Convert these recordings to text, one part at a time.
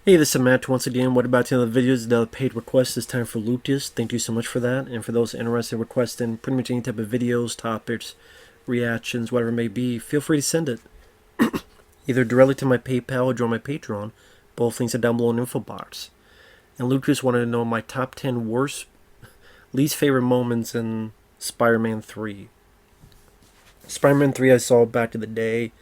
Hey, this is Matt once again. What about the other videos? The paid request this time for Lucas. Thank you so much for that. And for those interested in requesting pretty much any type of videos, topics, reactions, whatever it may be, feel free to send it. Either directly to my PayPal or join my Patreon. Both links are down below in the info box. And Lucas wanted to know my top 10 least favorite moments in Spider-Man 3. Spider-Man 3 I saw back in the day.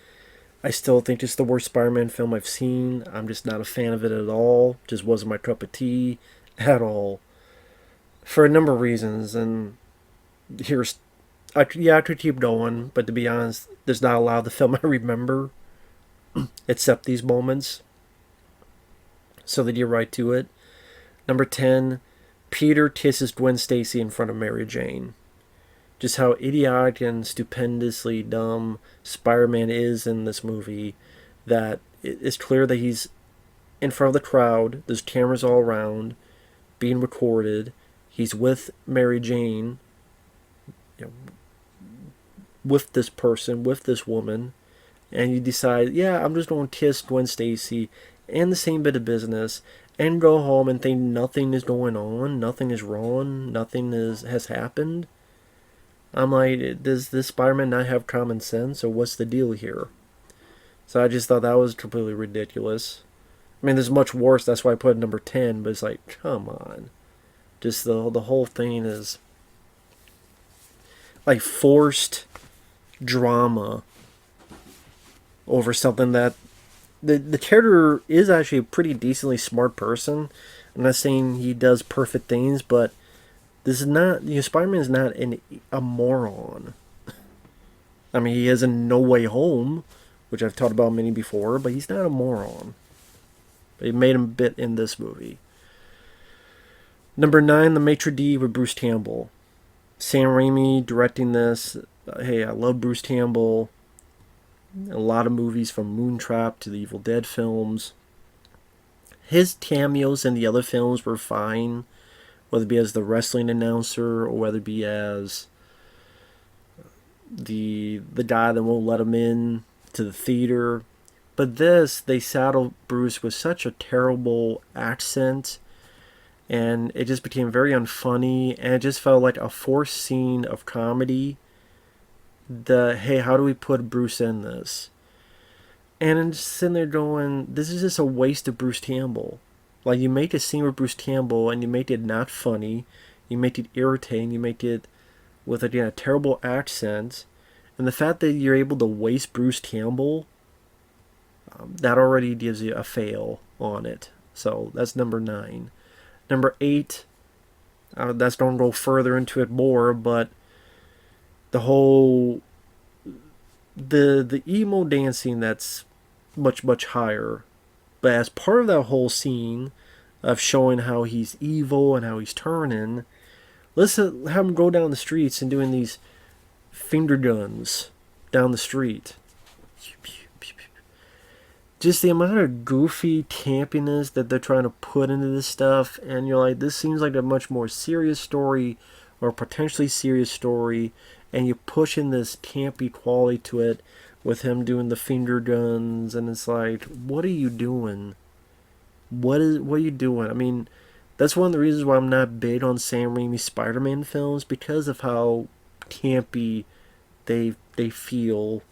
I still think it's the worst Spider-Man film I've seen. I'm just not a fan of it at all. Just wasn't my cup of tea at all. For a number of reasons. And here's... I could keep going, but to be honest, there's not a lot of the film I remember. Except these moments. So they get right to it. Number 10, Peter kisses Gwen Stacy in front of Mary Jane. Just how idiotic and stupendously dumb Spider-Man is in this movie, that it's clear that he's in front of the crowd, there's cameras all around, being recorded, he's with Mary Jane, with this person, with this woman, and you decide, yeah, I'm just going to kiss Gwen Stacy and the same bit of business, and go home and think nothing is going on, nothing is wrong, nothing has happened. I'm like, does this Spider-Man not have common sense, or what's the deal here? So I just thought that was completely ridiculous. I mean, there's much worse, that's why I put it number 10, but it's like, come on. Just the whole thing is like forced drama over something that the character is actually a pretty decently smart person. I'm not saying he does perfect things, but this is not, Spider-Man is not a moron. I mean, he is in No Way Home, which I've talked about many before, but he's not a moron. But he made him a bit in this movie. Number 9, The Maitre D' with Bruce Campbell. Sam Raimi directing this. Hey, I love Bruce Campbell. A lot of movies from Moontrap to the Evil Dead films. His cameos in the other films were fine, whether it be as the wrestling announcer or whether it be as the guy that won't let him in to the theater. But this, they saddled Bruce with such a terrible accent, and it just became very unfunny, and it just felt like a forced scene of comedy. Hey, how do we put Bruce in this? And I'm just sitting there going, this is just a waste of Bruce Campbell. Like, you make a scene with Bruce Campbell and you make it not funny, you make it irritating, you make it with, again, a terrible accent, and the fact that you're able to waste Bruce Campbell, that already gives you a fail on it. So that's number 9. Number 8, that's going to go further into it more, but the whole the emo dancing, that's much higher. But as part of that whole scene of showing how he's evil and how he's turning, let's have him go down the streets and doing these finger guns down the street. Just the amount of goofy campiness that they're trying to put into this stuff, and you're like, this seems like a much more serious story, or potentially serious story, and you push in this campy quality to it with him doing the finger guns, and it's like, what are you doing? What are you doing? I mean, that's one of the reasons why I'm not big on Sam Raimi Spider-Man films, because of how campy they feel.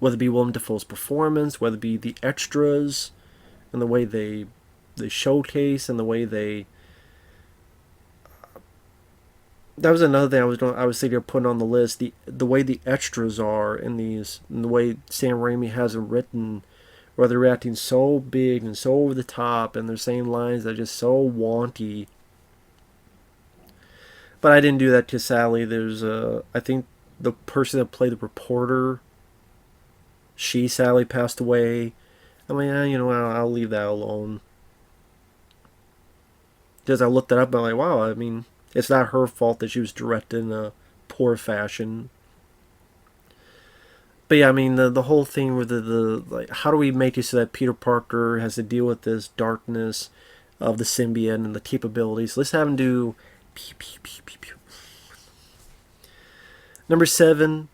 Whether it be Willem Dafoe's performance, whether it be the extras, and the way they showcase, and the way they... That was another thing I was thinking of putting on the list. The way the extras are in these, and the way Sam Raimi has it written, where they're acting so big and so over the top, and they're saying lines that are just so wonky. But I didn't do that because sadly, there's I think the person that played the reporter, she sadly passed away. I mean, I'll leave that alone. Because I looked it up and I'm like, wow, I mean, it's not her fault that she was directed in a poor fashion. But yeah, I mean, the whole thing with the like, how do we make it so that Peter Parker has to deal with this darkness of the symbiote and the capabilities? Let's have him do pew, pew, pew, pew, pew. Number 7,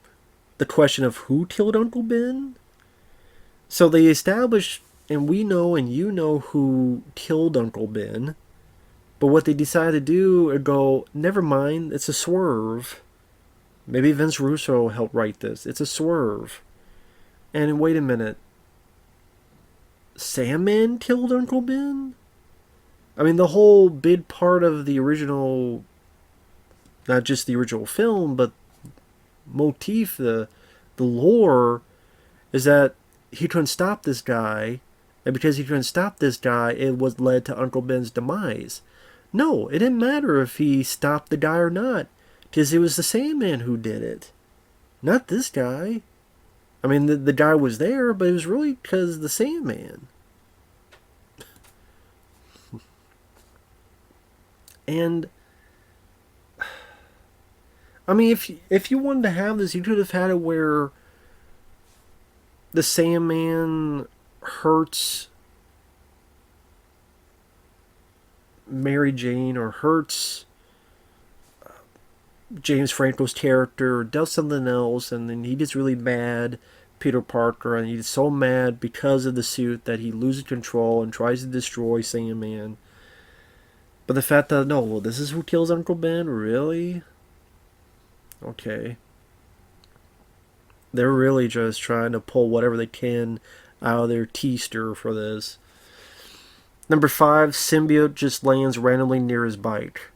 the question of who killed Uncle Ben. So they established And we know and you know who killed Uncle Ben. But what they decide to do is go, never mind, it's a swerve. Maybe Vince Russo helped write this. It's a swerve. And wait a minute. Sandman killed Uncle Ben? I mean, the whole big part of the original, not just the original film, but motif, the lore, is that he couldn't stop this guy, and because he couldn't stop this guy, it was led to Uncle Ben's demise. No, it didn't matter if he stopped the guy or not, because it was the Sandman who did it, not this guy. I mean, the guy was there, but it was really because the Sandman. And I mean, if you wanted to have this, you could have had it where the Sandman hurts Mary Jane or hurts James Franco's character, or does something else, and then he gets really mad, Peter Parker, and he's so mad because of the suit that he loses control and tries to destroy Sandman. But the fact that, no, well, this is who kills Uncle Ben? Really? Okay. They're really just trying to pull whatever they can out of their teaster for this. Number 5, symbiote just lands randomly near his bike.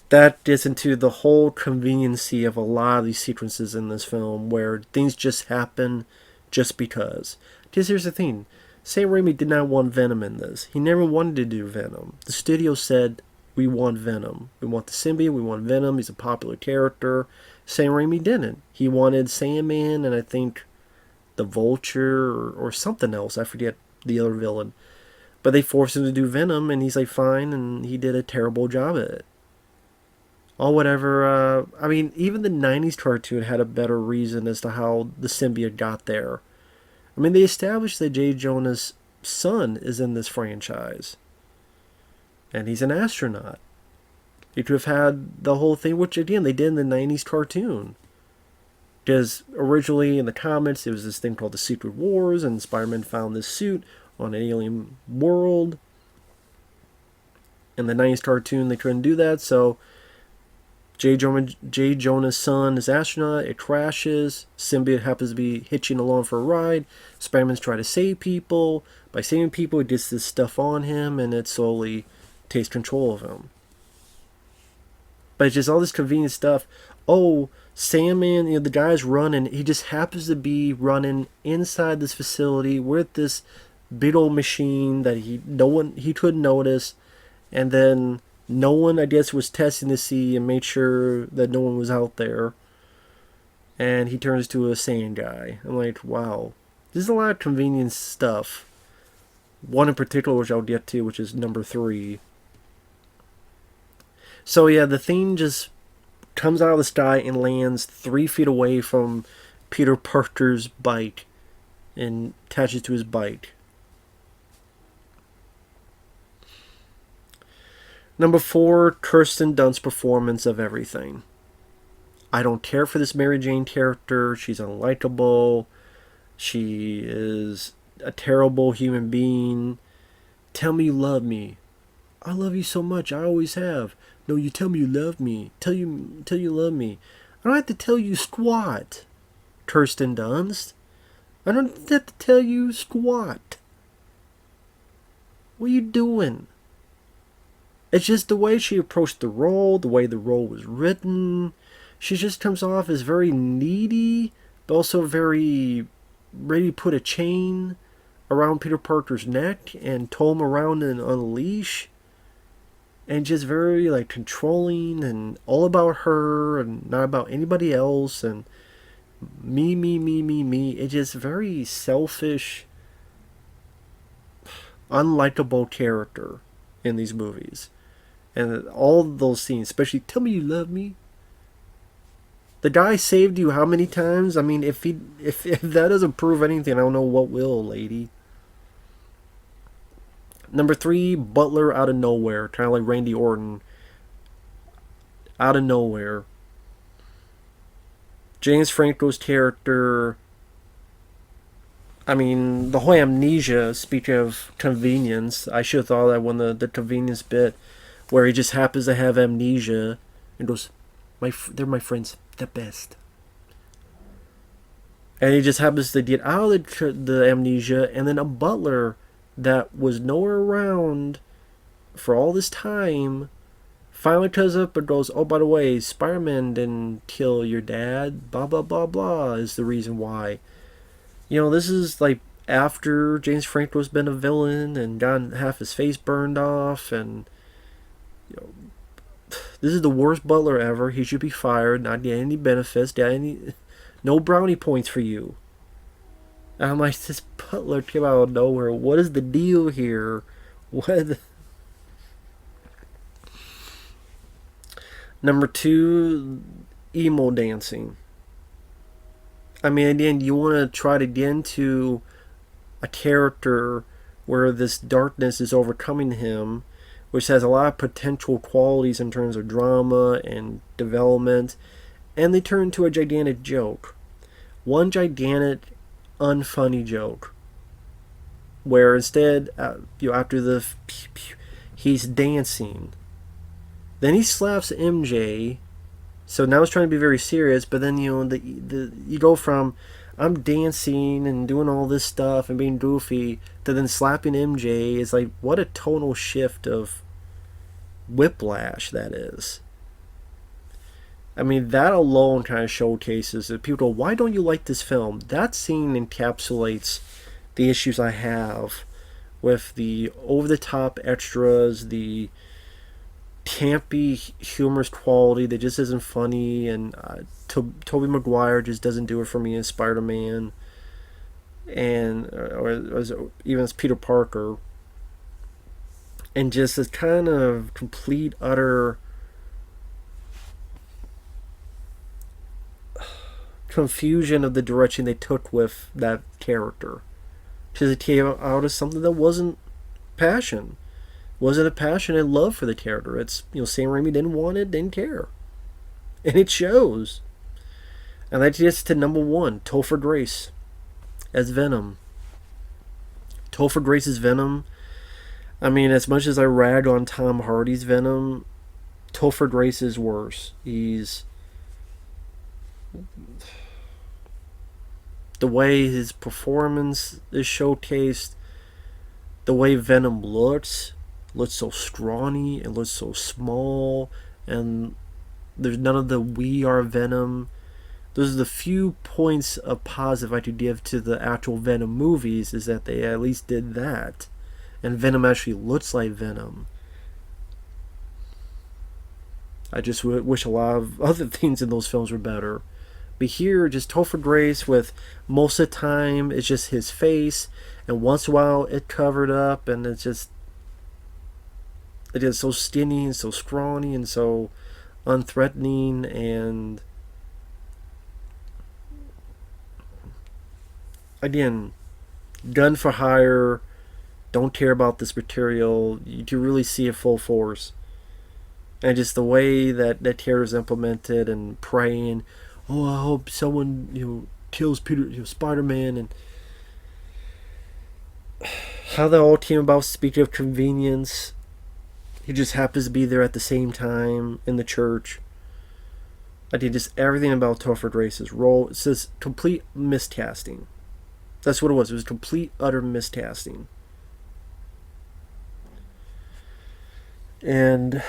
That gets into the whole conveniency of a lot of these sequences in this film where things just happen just because. Because here's the thing. Sam Raimi did not want Venom in this. He never wanted to do Venom. The studio said, we want Venom. We want the symbiote, we want Venom, he's a popular character. Sam Raimi didn't. He wanted Sandman and I think the Vulture or something else. I forget the other villain. But they forced him to do Venom and he's like, fine, and he did a terrible job at it. Oh, whatever. I mean, even the 90s cartoon had a better reason as to how the symbiote got there. I mean, they established that J. Jonah's son is in this franchise. And he's an astronaut. You could have had the whole thing, which again, they did in the 90s cartoon. Because originally in the comics, it was this thing called the Secret Wars, and Spider-Man found this suit on an alien world. In the 90s cartoon, they couldn't do that, so J. Jonah's son is astronaut. It crashes. Symbiote happens to be hitching along for a ride. Spider-Man's trying to save people. By saving people, it gets this stuff on him, and it slowly takes control of him. But it's just all this convenient stuff. Oh, Sandman, the guy's running. He just happens to be running inside this facility with this big old machine that he couldn't notice, and then no one, I guess, was testing to see and made sure that no one was out there. And he turns to a sand guy. I'm like, wow. There's a lot of convenient stuff. One in particular, which I'll get to, which is number 3. So yeah, the thing just comes out of the sky and lands 3 feet away from Peter Parker's bike and attaches to his bike. Number 4, Kirsten Dunst's performance of everything. I don't care for this Mary Jane character. She's unlikable. She is a terrible human being. Tell me you love me. I love you so much. I always have. No, you tell me you love me. Tell you love me. I don't have to tell you squat, Kirsten Dunst. I don't have to tell you squat. What are you doing? It's just the way she approached the role, the way the role was written. She just comes off as very needy, but also very ready to put a chain around Peter Parker's neck and tow him around and on a leash. And just very like controlling and all about her and not about anybody else and me. It's just very selfish, unlikable character in these movies. And all those scenes, especially, tell me you love me. The guy saved you how many times? I mean, if that doesn't prove anything, I don't know what will, lady. Number 3, Butler out of nowhere. Kind of like Randy Orton. Out of nowhere. James Franco's character I mean, the whole amnesia, speaking of convenience, I should have thought that when the convenience bit where he just happens to have amnesia and goes, they're my friends, the best. And he just happens to get out of the amnesia, and then a butler that was nowhere around for all this time finally comes up and goes, oh, by the way, Spider-Man didn't kill your dad, blah, blah, blah, blah, is the reason why. You know, this is like after James Franco's been a villain and gotten half his face burned off, and you know, this is the worst butler ever. He should be fired, not get any benefits, no brownie points for you. And I'm like, this butler came out of nowhere. What is the deal here? What? Number 2, emo dancing. I mean, again, you want to try to get into a character where this darkness is overcoming him, which has a lot of potential qualities in terms of drama and development, and they turn into a gigantic joke. One gigantic, unfunny joke. Where instead, after he's dancing, then he slaps MJ. So now it's trying to be very serious, but then you go from I'm dancing and doing all this stuff and being goofy to then slapping MJ. Is like, what a tonal shift of whiplash that is. I mean, that alone kind of showcases that people go, why don't you like this film? That scene encapsulates the issues I have with the over-the-top extras, the campy, humorous quality that just isn't funny, and Tobey Maguire just doesn't do it for me as Spider-Man, and or even as Peter Parker, and just this kind of complete, utter confusion of the direction they took with that character, because it came out as something that wasn't passion. Wasn't a passionate love for the character. It's, Sam Raimi didn't want it, didn't care. And it shows. And that gets to number 1, Topher Grace as Venom. Topher Grace's Venom. I mean, as much as I rag on Tom Hardy's Venom, Topher Grace is worse. He's... The way his performance is showcased, the way Venom looks so scrawny, it looks so small, and there's none of the we are Venom. Those are the few points of positive I could give to the actual Venom movies, is that they at least did that, and Venom actually looks like Venom. I just wish a lot of other things in those films were better. But here, just Topher Grace, with most of the time it's just his face, and once in a while it covered up, and it is so skinny and so scrawny and so unthreatening, and again, gun for hire, don't care about this material. You can really see it full force, and just the way that terror is implemented, and praying, oh, I hope someone kills Spider-Man, and how that all came about. Speaking of convenience, he just happens to be there at the same time in the church. I did just everything about Topher Grace's role. It's just complete miscasting. That's what it was. It was complete, utter miscasting. And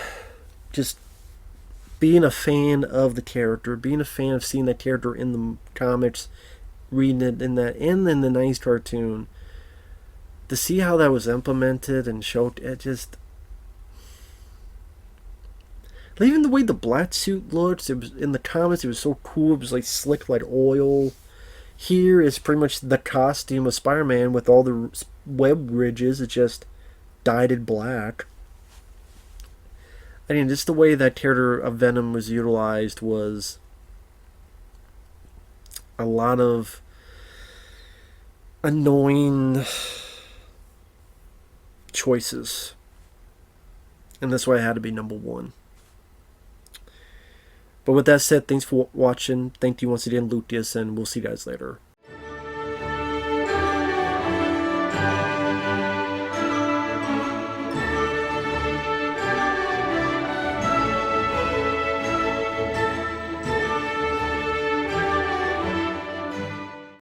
just being a fan of the character, being a fan of seeing that character in the comics, reading it in that, and in the 90s cartoon, to see how that was implemented and showed, it just... Even the way the black suit looks, it was, in the comics, it was so cool. It was like slick like oil. Here is pretty much the costume of Spider-Man with all the web ridges. It's just dyed in black. I mean, just the way that character of Venom was utilized was a lot of annoying choices. And that's why it had to be number 1. But with that said, thanks for watching. Thank you once again, Lucius, and we'll see you guys later.